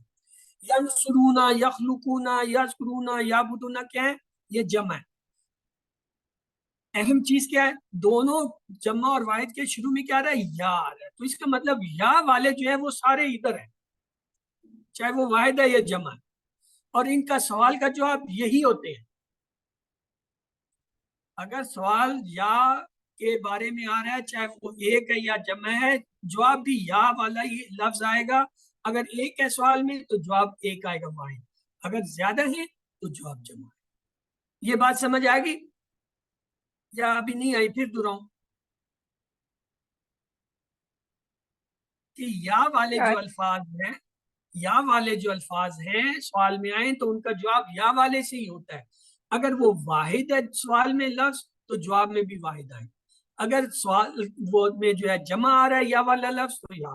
ینصرونا، یخلقونا، یذکرونا، یعبدونا کیا ہے؟ یہ جمع ہے. اہم چیز کیا ہے؟ دونوں جمع اور واحد کے شروع میں کیا آ رہا ہے؟ یا آ رہا ہے. تو اس کا مطلب یا والے جو ہے وہ سارے ادھر ہیں، چاہے وہ واحد ہے یا جمع ہے، اور ان کا سوال کا جواب یہی ہوتے ہیں. اگر سوال یا کے بارے میں آ رہا ہے چاہے وہ ایک ہے یا جمع ہے، جواب بھی یا والا ہی لفظ آئے گا. اگر ایک ہے سوال میں تو جواب ایک آئے گا واحد، اگر زیادہ ہے تو جواب جمع ہے. یہ بات سمجھ آئے گی یا ابھی نہیں آئی؟ پھر دہراؤں کہ یا والے جو الفاظ ہیں، یا والے جو الفاظ ہیں سوال میں آئیں تو ان کا جواب یا والے سے ہی ہوتا ہے. اگر وہ واحد ہے سوال میں لفظ تو جواب میں بھی واحد آئے. اگر سوال وہ میں جو ہے جمع آ رہا ہے یا والا لفظ تو یا.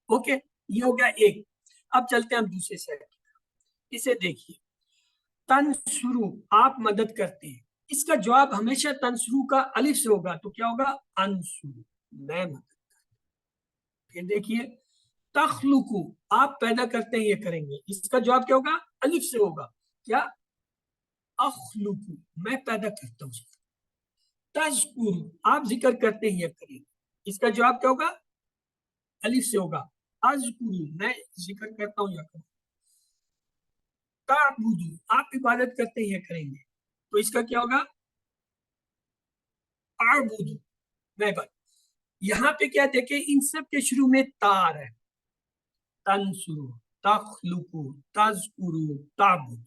اوکے یہ ہو گیا ایک. اب چلتے ہیں ہم دوسرے سیٹ. اسے دیکھیے تنصرو آپ مدد کرتے ہیں، اس کا جواب ہمیشہ تنصرو کا الف سے ہوگا تو کیا ہوگا؟ انصرو میں مدد کرتا ہوں. پھر دیکھیے تخلقو آپ پیدا کرتے ہیں یہ کریں گے، اس کا جواب کیا ہوگا؟ الف سے ہوگا. کیا؟ اخلقو میں پیدا کرتا ہوں. تذکرو آپ ذکر کرتے ہیں یہ کریں گے، اس کا جواب کیا ہوگا؟ الف سے ہوگا. اذکرو میں ذکر کرتا ہوں یا کروں. تعبدو آپ عبادت کرتے ہیں یہ کریں گے، تو اس کا کیا ہوگا؟ اعبدو میں عبادت. یہاں پہ کیا دیکھیں ان سب کے شروع میں تار ہے، تنصرو، تخلقو، تذکرو، تعبدو.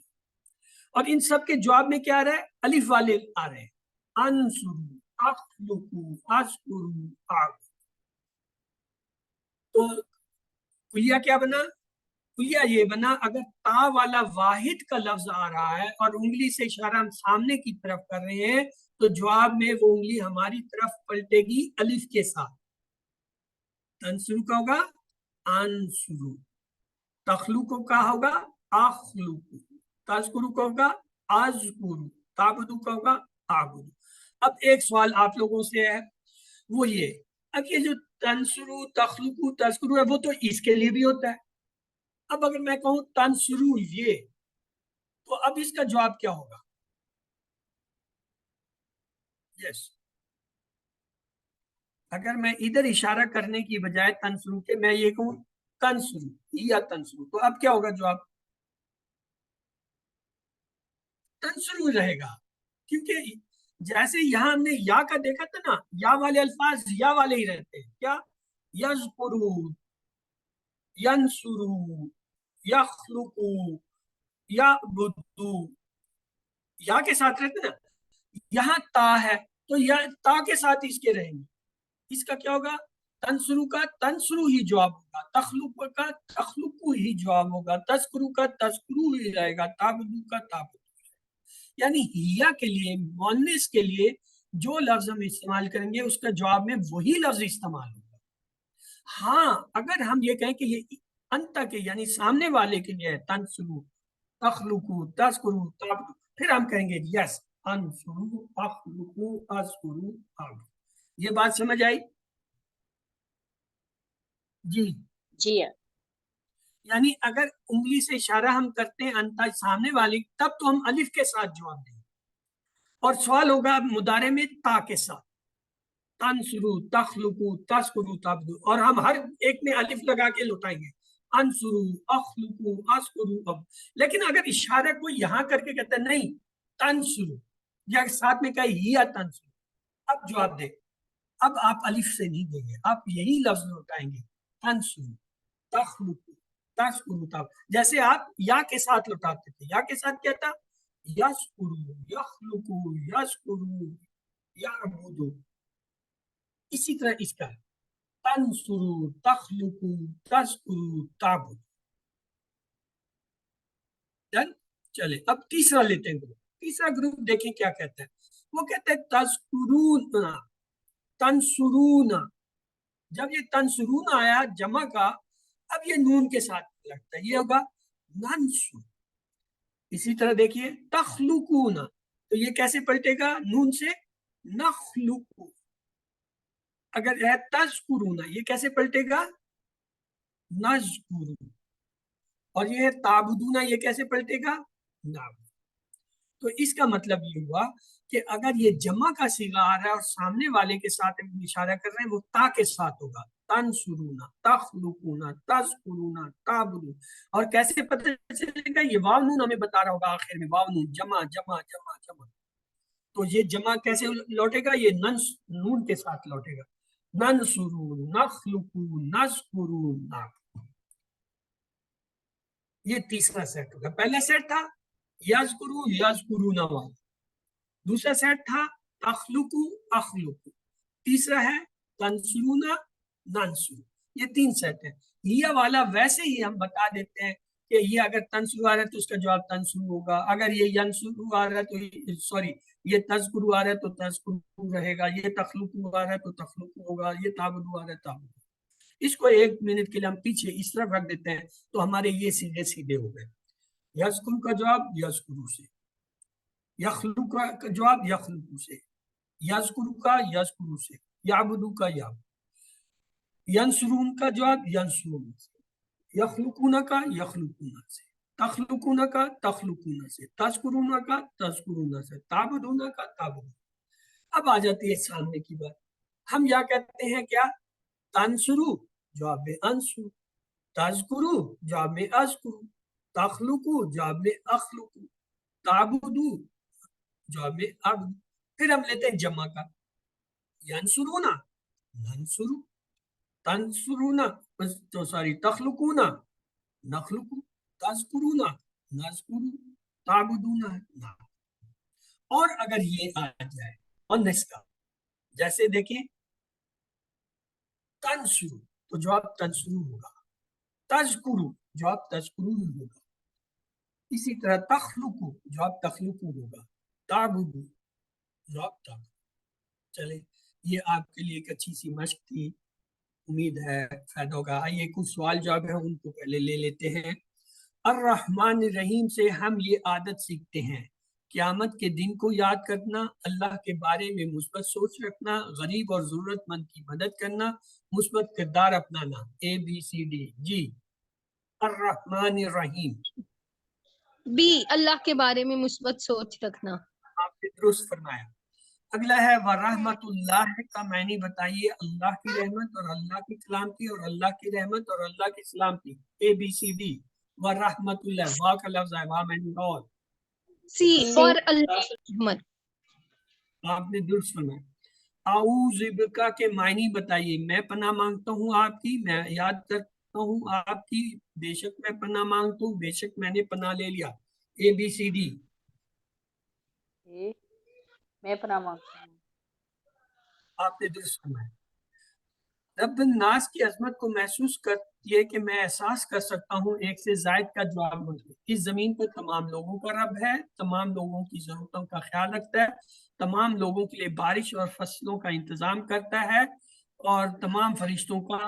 اور ان سب کے جواب میں کیا آ رہا ہے؟ الف والے آ رہے ہیں، انصرو، اخلقو، اذکرو، تعبدو. تو کلیہ کیا بنا؟ کلیہ یہ بنا اگر تا والا واحد کا لفظ آ رہا ہے اور انگلی سے اشارہ ہم سامنے کی طرف کر رہے ہیں تو جواب میں وہ انگلی ہماری طرف پلٹے گی الف کے ساتھ. تنصرو کا ہوگا انصرو، تخلقو کا ہوگا اخلقو، تذکرو کا ہوگا اذکرو، تعبدو کا ہوگا اعبدو. اب ایک سوال آپ لوگوں سے ہے وہ یہ، اب یہ جو تنصرو، تخلقو، تذکرو ہے وہ تو اس کے لیے بھی ہوتا ہے. اب اگر میں کہوں تنصرو یہ، تو اب اس کا جواب کیا ہوگا؟ یس اگر میں ادھر اشارہ کرنے کی بجائے تنصرو کے میں یہ کہوں تنصرو یا تنصرو، تو اب کیا ہوگا جواب؟ تنصرو رہے گا، کیونکہ جیسے یہاں ہم نے یا کا دیکھا تھا نا، یا والے الفاظ یا والے ہی رہتے ہیں. کیا؟ یذکرو، ینصرو، یخلقو، یعبدو یا کے ساتھ رہتے نا. یہاں تا ہے تو یا تا کے ساتھ اس کے رہیں گے، اس کا کیا ہوگا؟ تنصرو کا تنصرو ہی جواب ہوگا، تخلق کا تخلقو ہی جواب ہوگا، تذکرو کا تذکرو ہی رہے گا، تعبدو کا تعبدو. یعنی ہیا کے لیے، مؤنث کے لیے جو لفظ ہم استعمال کریں گے اس کا جواب میں وہی لفظ استعمال ہوگا. ہاں اگر ہم یہ کہیں کہ یہ انت کے یعنی سامنے والے کے لیے تنصرو تخلقو تذکرو تعبدو، پھر ہم کہیں گے یس انصرو اخلقو اذکرو تعبدو. یہ بات سمجھ آئی؟ جی جی یعنی اگر انگلی سے اشارہ ہم کرتے ہیں انتا سامنے والی، تب تو ہم الف کے ساتھ جواب دیں گے، اور سوال ہوگا مضارع میں تا کے ساتھ، تنصرو تخلقو تذکرو تعبدو، اور ہم ہر ایک میں الف لگا کے لوٹائیں گے انصرو اخلقو اذکرو اب. لیکن اگر اشارہ کوئی یہاں کر کے کہتا ہے نہیں تنصرو، یا ساتھ میں کہے یا تنصرو، اب جواب دے. اب آپ الف سے نہیں دیں گے، آپ یہی لفظ لوٹائیں گے تنصرو تخلقو تذکرو تعبدو. جیسے آپ یا کے ساتھ لوٹاتے تھے، یا کے ساتھ کیا تھا؟ یذکرو یخلقو یذکرو یعبدو. اسی طرح اس کا تنصرو تخلقو تذکرو تعبدو. ڈن؟ چلے اب تیسرا لیتے ہیں گروپ. تیسرا گروپ دیکھیں کیا کہتا ہے. وہ کہتا ہے تذکرون تنصرون. جب یہ تنصرون آیا جمع کا، اب یہ نون کے ساتھ لگتا ہے، یہ ہوگا ننصر. اسی طرح دیکھیے تخلقون، تو یہ کیسے پلٹے گا؟ نون سے نخلقو. اگر ہے تذکرون، یہ کیسے پلٹے گا؟ نذکرو. اور یہ ہے تعبدون، یہ کیسے پلٹے گا؟ نعبد. تو اس کا مطلب یہ ہوا کہ اگر یہ جمع کا صیغہ آ رہا ہے اور سامنے والے کے ساتھ اشارہ کر رہے ہیں، وہ تا کے ساتھ ہوگا. تنصرون تخلقون تذکرون تعبدون. اور کیسے پتہ چلے گا؟ یہ واو نون ہمیں بتا رہا ہوگا آخر میں، واو نون جمع جمع جمع جمع. تو یہ جمع کیسے لوٹے گا؟ یہ نون کے ساتھ لوٹے گا. ننصرون نخلقون نذکرون نعبد. یہ تیسرا سیٹ ہوگا. پہلا سیٹ تھا یذکرو یذکرون والا، دوسرا سیٹ تھا تخلقو اخلقو، تیسرا ہے تنصرون ننصر. یہ تین سیٹ ہیں. یہ والا ویسے ہی ہم بتا دیتے ہیں کہ یہ اگر تنصرو آ رہا ہے تو اس کا جواب تنصرو ہوگا، اگر یہ ینصرو آ رہا ہے تو سوری یہ تذکرو آ رہا ہے تو تذکرو رہے گا، یہ تخلقو آ رہا ہے تو تخلقو ہوگا، یہ تعبدو آ رہا ہے تعبدو. اس کو ایک منٹ کے لیے ہم پیچھے اس طرف رکھ دیتے ہیں تو ہمارے یہ سیدھے سیدھے ہو گئے. یذکرو کا جواب یذکرو سے، یخلق کا جواب یخلقو سے، یذکرو کا یذکرو سے، یعبدو کا یعبدو، ینصرون کا جواب ینصرون سے، یخلقون کا یخلقون سے، تخلقون کا تخلقون سے، تذکرون کا تذکرون سے، تعبدون کا تعبدون. اب آ جاتی ہے سامنے کی بات. ہم یا کہتے ہیں کیا؟ تنصرو جواب میں انصرو، تذکرو جواب میں اذکرو، تخلقو جواب میں اخلقو، تعبدو جواب میں عبد. پھر ہم لیتے ہیں جمع کا. ینصرونا ننصرو، تنصرونا تو سوری تخلقونا نخلقو، تذکرونا نذکرو، تعبدونا نعبد. اور اگر یہ آ جائے اونس کا، جیسے دیکھیں تنصرو تو جواب تنصرو ہوگا، تذکرو جواب تذکرو ہوگا، اسی طرح تخلقو جواب تخلقو ہوگا، تعبدو جواب تعبدو. چلے یہ آپ کے لیے ایک اچھی سی مشق تھی، امید ہے فائدہ ہوگا. آئیے کچھ سوال جواب ہے ان کو پہلے لے لیتے ہیں. الرحمن الرحیم سے ہم یہ عادت سیکھتے ہیں: قیامت کے دن کو یاد کرنا، اللہ کے بارے میں مثبت سوچ رکھنا، غریب اور ضرورت مند کی مدد کرنا، مثبت کردار اپنانا. ABCD. جی الرحمن الرحیم. بی اللہ کے بارے میں مثبت سوچ رکھنا. آپ نے درست فرمایا. اگلا ہے ورحمت اللہ کا معنی بتائیے. اللہ کی رحمت اور اللہ کی سلامتی اور اللہ کی رحمت اور اللہ کی سلامتی. ABCD. ورحمت اللہ، واہ کا لفظ ہے، واہ معنی اور. سی اور اللہ کی رحمت. آپ نے درست فرمایا. اعوذ بک کے معنی بتائیے. میں پناہ مانگتا ہوں آپ کی، میں یاد کرتا ہوں آپ کی، بے شک میں پناہ مانگتا ہوں، بے شک میں نے پناہ لے لیا. ABCD. میں پناہ مانگتا ہوں. آپ نے درست فرمایا. رب الناس کی عظمت کو محسوس یہ کہ میں احساس کر سکتا ہوں ایک سے زائد کا جواب مل گیا. اس زمین پر تمام لوگوں کا رب ہے، تمام لوگوں کی ضرورتوں کا خیال رکھتا ہے، تمام لوگوں کے لیے بارش اور فصلوں کا انتظام کرتا ہے اور تمام فرشتوں کا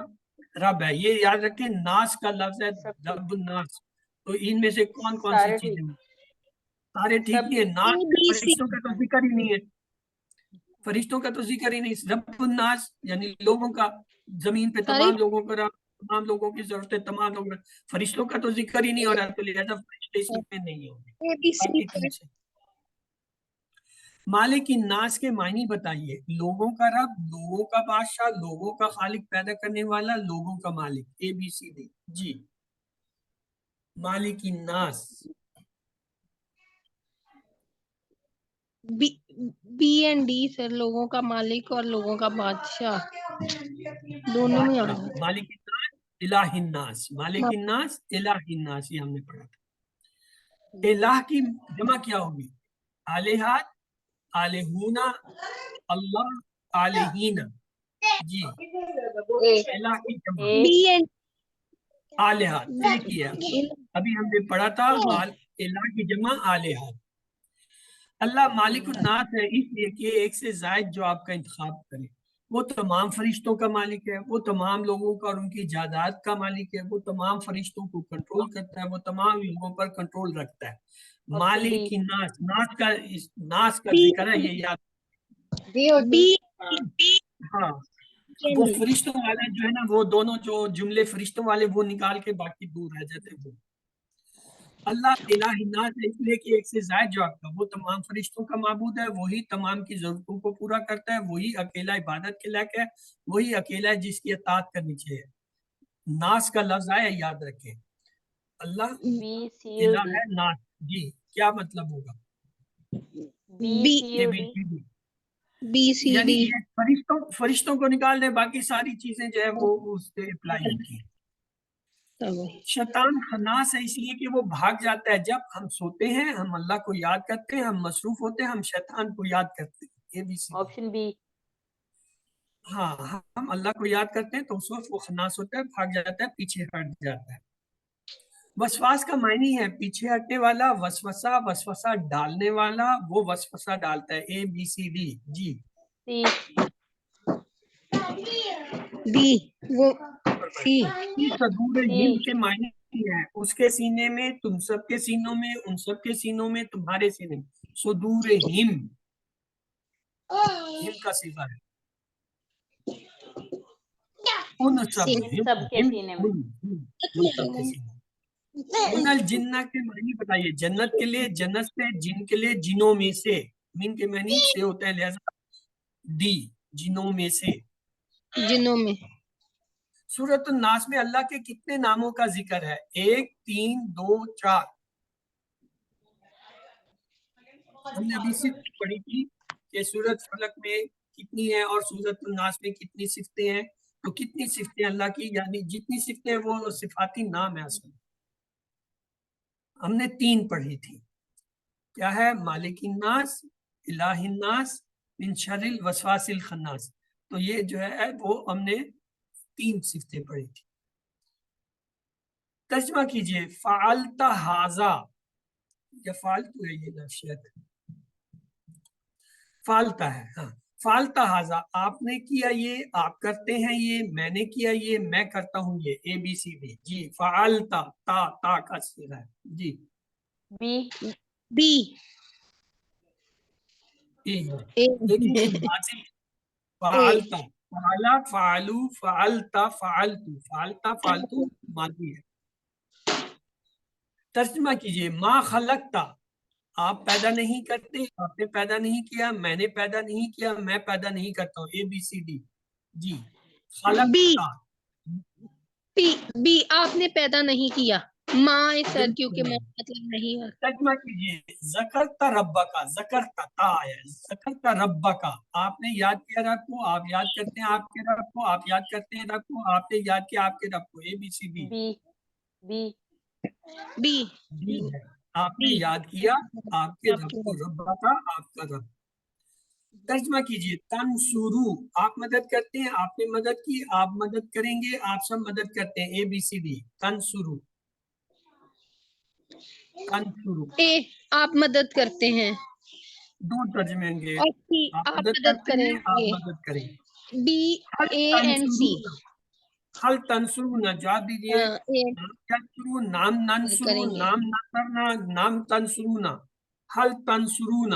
رب ہے. یہ یاد رکھیں ناس کا لفظ ہے رب الناس. تو ان میں سے کون کون سی سارے چیزیں ٹھیک. ہیں؟ سارے ٹھیک سب نہیں ہے. ناس A, B, C. فرشتوں کا تو ذکر ہی نہیں ہے، فرشتوں کا تو ذکر ہی نہیں. رب الناس یعنی لوگوں کا، زمین پہ سارے تمام لوگوں کا رب، تمام لوگوں کی ضرورتیں، تمام لوگوں. فرشتوں کا تو ذکر ہی نہیں ہو رہا، تو لہذا فرشتے اس میں نہیں ہوں گے. A, B, C. باقی تین سے. مالک الناس کے معنی بتائیے. لوگوں کا رب، لوگوں کا بادشاہ، لوگوں کا خالق، پیدا کرنے والا، لوگوں کا مالک. اے بی سی ڈی. جی مالک الناس. B and D سر، لوگوں کا مالک اور لوگوں کا بادشاہ دونوں میں آ بادشاہ. مالک الناس الہ الناس. مالک الناس الہ الناس، یہ ہم نے پڑھا تھا. الہ کی جمع کیا ہوگی؟ الہات، الہونا، اللہ، الہین. جی الہ کی جمع B and الہات. ایک ہی ہے. ابھی ہم نے پڑھا تھا الہ کی جمع الہات. اللہ مالک الناس ہے اس لیے کہ ایک سے زائد جو آپ کا انتخاب کرے. وہ تمام فرشتوں کا مالک ہے، وہ تمام لوگوں کا اور ان کی جائیداد کا مالک ہے، وہ تمام فرشتوں کو کنٹرول کرتا ہے، وہ تمام لوگوں پر کنٹرول رکھتا ہے. مالک الناس، ناس کا ذکر ہے، یہ یاد. B ہاں وہ فرشتوں والا جو ہے نا، وہ دونوں جو جملے فرشتوں والے وہ نکال کے باقی دور رہ جاتے ہیں. وہ اللہ الہ الناس ہے اس لیے کہ ایک سے زائد جو آپ کا، وہ تمام فرشتوں کا معبود ہے، وہی تمام کی ضرورتوں کو پورا کرتا ہے، وہی اکیلا عبادت کے لائق ہے، وہی اکیلا ہے جس کی اطاعت کرنی چاہیے. ناس کا لفظ آیا، یاد رکھیں. اللہ بی سی او الہ ڈی. ہے ناس. جی کیا مطلب ہوگا؟ B C A or B D. C D. B C یعنی D. یہ فرشتوں کو نکال دیں، باقی ساری چیزیں جو ہے وہ اس پہ اپلائی ہوتی ہیں. شیطان خناس ہے اس لیے کہ وہ بھاگ جاتا ہے. جب ہم سوتے ہیں ہم اللہ کو یاد کرتے ہیں، ہم مصروف ہوتے ہیں، ہم شیطان کو یاد کرتے ہیں. Option B. ہاں ہم اللہ کو یاد کرتے ہیں تو اس وقت وہ خناس ہوتا ہے، بھاگ جاتا ہے، پیچھے ہٹ جاتا ہے. وسواس کا معنی ہے پیچھے ہٹنے والا. وسوسہ، وسوسہ ڈالنے والا، وہ وسوسہ ڈالتا ہے. اے بی سی ڈی. جی سی. B وہ C. صدور ہند کے معنی ہے اس کے سینے میں، تم سب کے سینوں میں، ان سب کے سینوں میں، تمہارے سینے میں. صدور ہند، ہند کا صیغہ ہے. ان سب سب کے سینے میں. ان سب کے سینے میں. من الجنہ کے معنی بتائیے. جنت کے لیے، جنت سے، جن کے لیے، جنوں میں سے. من کے معنی سے ہوتا ہے، لہذا ڈی جنوں میں سے. جنوں میں. سورۃ الناس میں اللہ کے کتنے ناموں کا ذکر ہے؟ 1 3 2 4. ہم نے ابھی صرف پڑھی تھی کہ سورۃ فلق میں کتنی ہے اور سورۃ الناس میں کتنی صفتیں ہیں. تو کتنی صفتیں اللہ کی، یعنی جتنی صفتیں ہیں وہ صفاتی نام ہے اصل. ہم نے 3 پڑھی تھی. کیا ہے؟ مالک الناس، الہ الناس، من شر الوسواس الخناس. تو یہ جو ہے وہ ہم نے 3 صفتیں پڑھی تھی. ترجمہ کیجئے. فعلت ھذا، یا فعلتو ہے، یہ لفظ فعلتا ہے. ہاں فعلت ھذا، آپ نے کیا یہ، آپ کرتے ہیں یہ، میں نے کیا یہ، میں کرتا ہوں یہ. اے بی سی ڈی. جی فعلتا، تا کا صیغہ ہے. G B. B دیکھیے ماضی فعلتا، فعلا، فعلو، فعلتا، فعلتو. فعلتا، فعلتو ماضی ہے. ترجمہ کیجئے. ما خلقتا، آپ پیدا نہیں کرتے، آپ نے پیدا نہیں کیا، میں نے پیدا نہیں کیا، میں پیدا نہیں کرتا ہوں. اے بی سی ڈی. جی خلقتا. B آپ نے پیدا نہیں کیا. ماں سر کیونکہ ماں مطلب نہیں ہے. ترجمہ کیجئے. ذکرتا ربکا، ذکرتا تا ہے، ذکرتا ربکا، آپ نے یاد کیا رب کو، آپ یاد کرتے ہیں آپ کے رب کو، آپ یاد کرتے ہیں رب کو، آپ نے یاد کیا آپ کے رب کو. A B C D. B. B. B آپ نے یاد کیا آپ کے رب کو. رب کا، آپ کا رب. ترجمہ کیجئے تنصرو آپ مدد کرتے ہیں, آپ نے مدد کی, آپ مدد کریں گے, آپ سب مدد کرتے ہیں, ABCD تنصرو تنصرو اے آپ مدد کرتے ہیں, دو ترجمے ہوں گے, اور سی آپ آپ مدد مدد کرتے کریں ہیں, آپ گے. مدد کریں گے. بی حل اے اینڈ سی. تنصرون حل تنصرون جواب دیجئے. اے نام تنصرون نام ننصرون کریں گے. نام نصرنا نام تنصرون حل تنصرون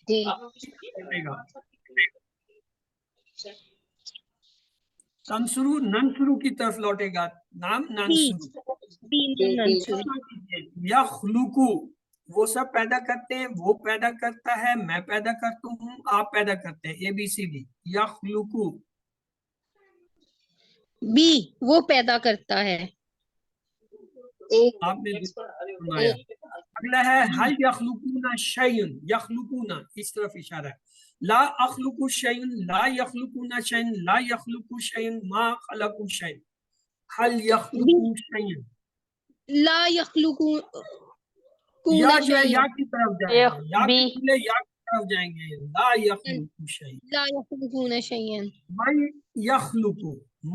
جی کرے گا. تنصرو ننصرو کی طرف لوٹے گا, نام ننصرو. بی جی منصور. یخلقو وہ سب پیدا کرتے ہیں, وہ پیدا کرتا ہے, میں پیدا کرتا ہوں, آپ پیدا کرتے ہیں, ABCD یخلقو. بی وہ پیدا کرتا ہے. ایک آپ نے فرمایا. اگلا ہے حل یخلقون شیئن, یخلقون اس طرف اشارہ ہے. لا اخلق شیئن لا یخلقون شیئن لا یخلق شیئن ما خلق شیئن. حل یخلق شیئن لا یخلقون یا جو ہے شیئا. یا کی طرف جائیں گے, یا بی کے پہلے یا کی طرف جائیں گے. لا یخلق شیئن لا یخلقون شیئا. من یخلق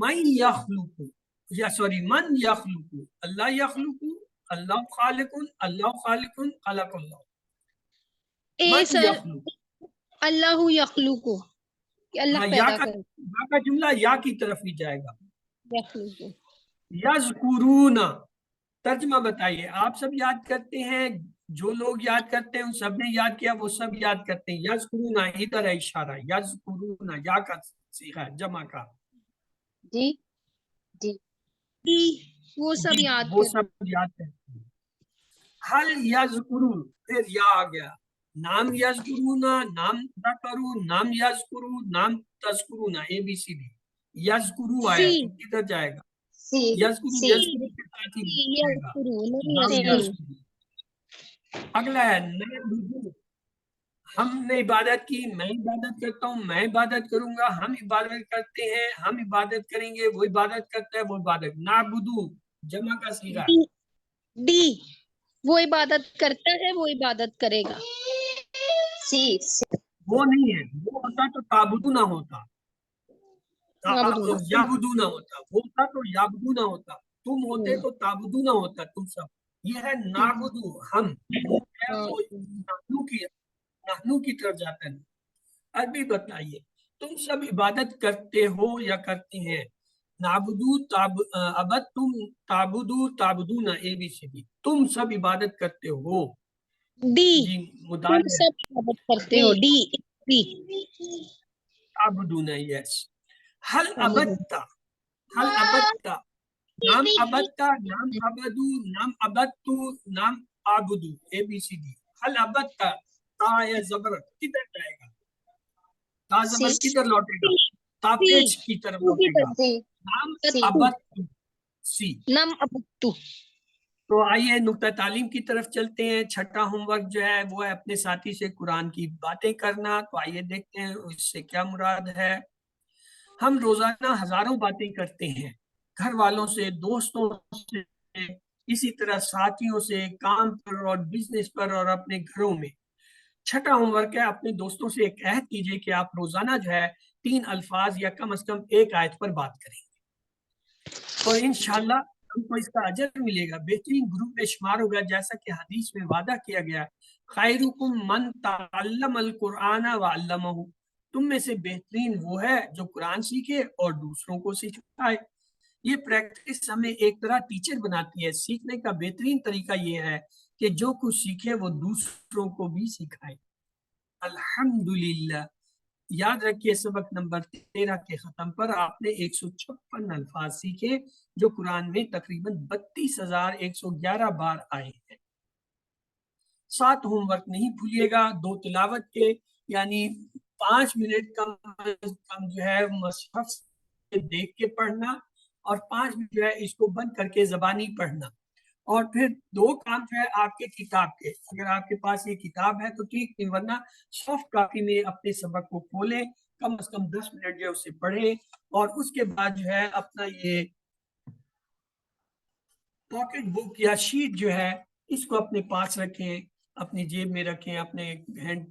من یخلق یا سوری من یخلق اللہ یخلق اللہ خالق اللہ خالق خلق اللہ. اے من سر یخلق اللہ یخلق کہ اللہ ہاں, پیدا کرتا یا کا جملہ یا کی طرف ہی جائے گا. یخلق. یذکرون ترجمہ بتائیے. آپ سب یاد کرتے ہیں, جو لوگ یاد کرتے ہیں ان سب نے یاد کیا, وہ سب یاد کرتے ہیں. یذکرون ادھر ہے اشارہ, یذکرون یا کا صیغہ ہے جمع کا. جی جی بی وہ سب جی, یاد وہ کر. سب یاد کرتے ہیں. حل یذکرون پھر یا آ گیا. نام یذکرون نام ذکرون نام یذکرون نام تذکرون ABCD. یذکرو آیا سی تو کدھر جائے گا؟ سی یذکرو سی یذکرو کے ساتھ ہی جائے گا. یذکرون نام یذکرون. یذکرو. اگلا ہے نعبدو ہم نے عبادت کی, میں عبادت کرتا ہوں, میں عبادت کروں گا, ہم عبادت کرتے ہیں, ہم عبادت کریں گے, وہ عبادت کرتا ہے, وہ عبادت. نعبدو جمع کا صیغہ ہے. ڈی وہ عبادت کرتا ہے, وہ عبادت کرے گا. سی وہ نہیں ہے, وہ ہوتا تو تعبدو نہ ہوتا, معبودون. یعبدو نہ ہوتا, وہ ہوتا تو یعبدو نہ ہوتا, تم ہوتے تو تعبدو نہ ہوتا, تم سب. یہ ہے نعبدو ہم, وہ ہے وہ نحنو کی طرف جاتا ہے. عربی بتائیے, تم سب عبادت کرتے ہو یا کرتے ہیں. نعبدو ابد تم تعبدو تعبدون ABCD تم سب عبادت کرتے ہو. ڈی جی تم مدال ہے سب عبادت کرتے ہو. ڈی ڈی تعبدون. یس. حل ابدتا حل ابدتا نام ابدتا نام ابدو نام ابدتو نام عابدو ABCD. حل ابدتا تا یا زبر کدھر جائے گا؟ تا زبر کدھر لوٹے گا؟ تا پیچ کی طرف لوٹے گا. سی نام سی ابدتو سی. نم ابتو. تو آئیے نقطہ تعلیم کی طرف چلتے ہیں. چھٹا ہوم ورک جو ہے وہ ہے اپنے ساتھی سے قرآن کی باتیں کرنا. تو آئیے دیکھتے ہیں اس سے کیا مراد ہے. ہم روزانہ ہزاروں باتیں کرتے ہیں, گھر والوں سے, دوستوں سے, اسی طرح ساتھیوں سے, کام پر اور بزنس پر اور اپنے گھروں میں. چھٹا ہوم ورک ہے, اپنے دوستوں سے ایک عہد کیجئے کہ آپ روزانہ جو ہے 3 الفاظ یا کم از کم ایک آیت پر بات کریں گے, اور انشاءاللہ ہم کو اس کا اجر ملے گا, بہترین گروپ میں شمار ہوگا. جیسا کہ حدیث میں وعدہ کیا گیا, خیرکم من تعلم القرآن وعلمہ, تم میں سے بہترین وہ ہے جو قرآن سیکھے اور دوسروں کو سکھائے. یہ پریکٹس ہمیں ایک طرح ٹیچر بناتی ہے. سیکھنے کا بہترین طریقہ یہ ہے کہ جو کچھ سیکھے وہ دوسروں کو بھی سکھائے. الحمدللہ. یاد رکھیے سبق نمبر 13 کے ختم پر آپ نے 156 الفاظ سیکھے جو قرآن میں تقریباً 32,111 بار آئے ہیں. 7 ہوم ورک نہیں بھولیے گا, 2 تلاوت کے, یعنی 5 منٹ کم جو ہے مصحف سے دیکھ کے پڑھنا, اور 5 منٹ جو ہے اس کو بند کر کے زبانی پڑھنا. اور پھر 2 کام جو ہے آپ کے کتاب کے, اگر آپ کے پاس یہ کتاب ہے تو ٹھیک, نہیں ورنہ سافٹ کاپی میں اپنے سبق کو کھولیں, کم از کم 10 منٹ جو ہے اسے پڑھیں, اور اس کے بعد جو ہے اپنا یہ پاکٹ بک یا شیٹ جو ہے اس کو اپنے پاس رکھیں, اپنی جیب میں رکھیں, اپنے ہینڈ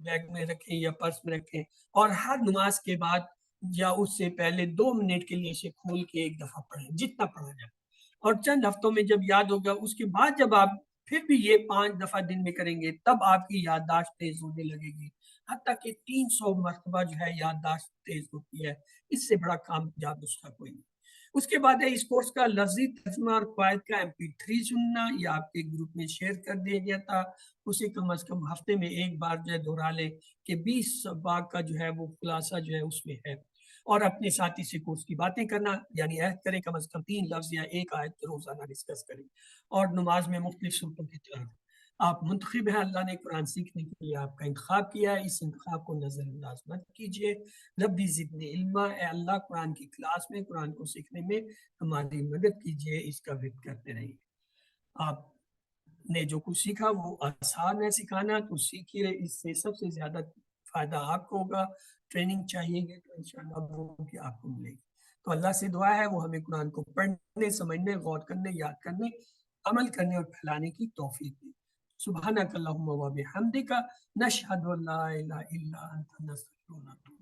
بیگ میں رکھیں یا پرس میں رکھیں، اور ہر نماز کے بعد یا اس سے پہلے 2 منٹ کے لیے اسے کھول کے ایک دفعہ پڑھیں، جتنا پڑھا جائے، اور چند ہفتوں میں جب یاد ہوگا اس کے بعد جب آپ پھر بھی یہ 5 دفعہ دن میں کریں گے تب آپ کی یادداشت تیز ہونے لگے گی، حتیٰ کہ 300 مرتبہ جو ہے یادداشت تیز ہوتی ہے، اس سے بڑا کامیاب نسخہ کوئی نہیں۔ اس کے بعد ہے اس کورس کا لفظی ترجمہ اور قواعد کا MP3 سننا، یہ آپ کے گروپ میں شیئر کر دیا گیا تھا، اسے کم از کم ہفتے میں ایک بار جو ہے دہرا لیں کہ 20 باب کا جو ہے وہ خلاصہ جو ہے اس میں ہے، اور اپنے ساتھی سے کورس کی باتیں کرنا، یعنی عہد کریں کم از کم 3 لفظ یا 1 آیت روزانہ ڈسکس کریں، اور نماز میں مختلف صورتوں کی تلاوت۔ آپ منتخب ہیں، اللہ نے قرآن سیکھنے کے لیے آپ کا انتخاب کیا ہے، اس انتخاب کو نظر انداز مت کیجیے۔ ربی زدنی علما، اے اللہ قرآن کی کلاس میں قرآن کو سیکھنے میں ہماری مدد کیجیے، اس کا ورد کرتے رہیے۔ آپ نے جو کچھ سیکھا وہ آسان ہے سکھانا، تو سیکھیے، اس سے سب سے زیادہ فائدہ آپ کو ہوگا۔ ٹریننگ چاہیے گی تو انشاءاللہ وہ بھی آپ کو ملے گی۔ تو اللہ سے دعا ہے وہ ہمیں قرآن کو پڑھنے، سمجھنے، غور کرنے، یاد کرنے، عمل کرنے اور پھیلانے کی توفیق دے۔ سبحانک اللہم و بحمدک، نشہد ان لا الہ الا انت، نستغفرک۔